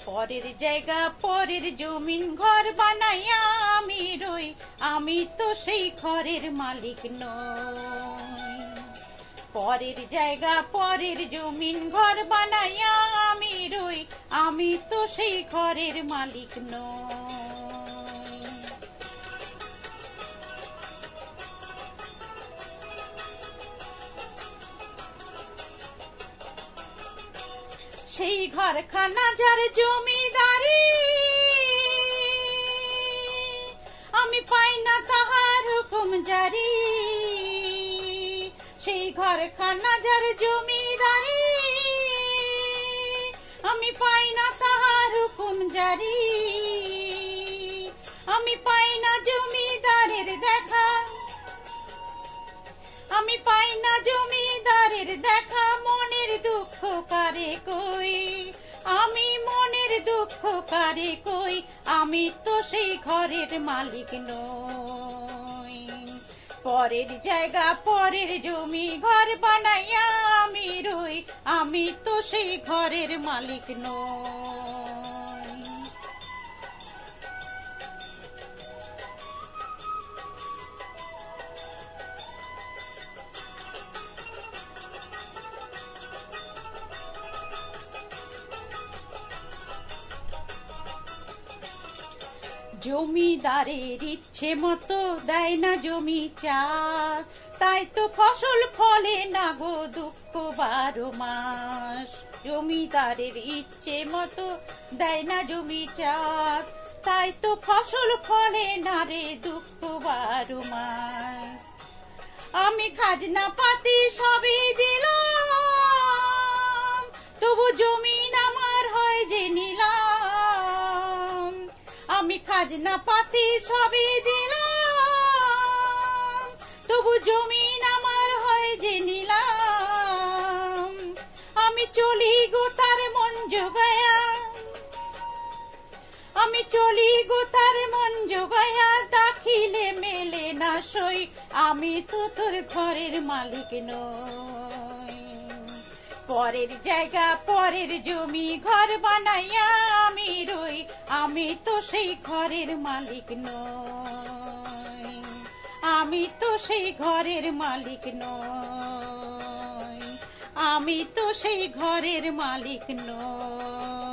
পরের জায়গা পরের জমিন ঘর বানাইয়া আমি রই, আমি তো সেই ঘরের মালিক নই। পরের জায়গা পরের জমিন ঘর বানাইয়া আমি রই, আমি তো সেই ঘরের মালিক নই। সেই ঘরখানা যার জমিদারি, আমি পাই না তাহার হুকুম জারি। সেই ঘরখানা যার জমিদারি, আমি পাই না তাহার হুকুম জারি। আমি পাই না জমিদারের দেখা, আমি পাই না জমিদারের দেখা। মনের দুঃখ কারে কই, আমি মনের দুঃখ কারে কই, আমি তো সেই ঘরের মালিক নই। পরের জায়গা পরের জমি ঘর বানাইয়া আমি রই, আমি তো সেই ঘরের মালিক নই। জমিদারের ইচ্ছে মতো দেয় না জমি চাষ, তাই তো ফসল ফলে না গো দুঃখ 12 মাস। জমিদারের ইচ্ছে মতো দেয় না জমি চাষ, তাই তো ফসল ফলে না রে দুঃখ 12 মাস। আমি খাজনা পাতি সবই দিলাম, তবু জমিন আমার হয় যে নিলাম। আমি খাজনা পাতি সবই দিলাম, তবু জমিন আমার হয় যে নিলাম। আমি চলি গো তার মন জোগায়া, আমি চলি গো তার মন জোগায়া। দাখিলে মেলে না সই, আমি তো তোর ঘরের মালিক নই। পরের জায়গা পরের জমি ঘর বানাইয়া আমি রই, আমি তো সেই ঘরের মালিক নই। আমি তো সেই ঘরের মালিক নই, আমি তো সেই ঘরের মালিক নই।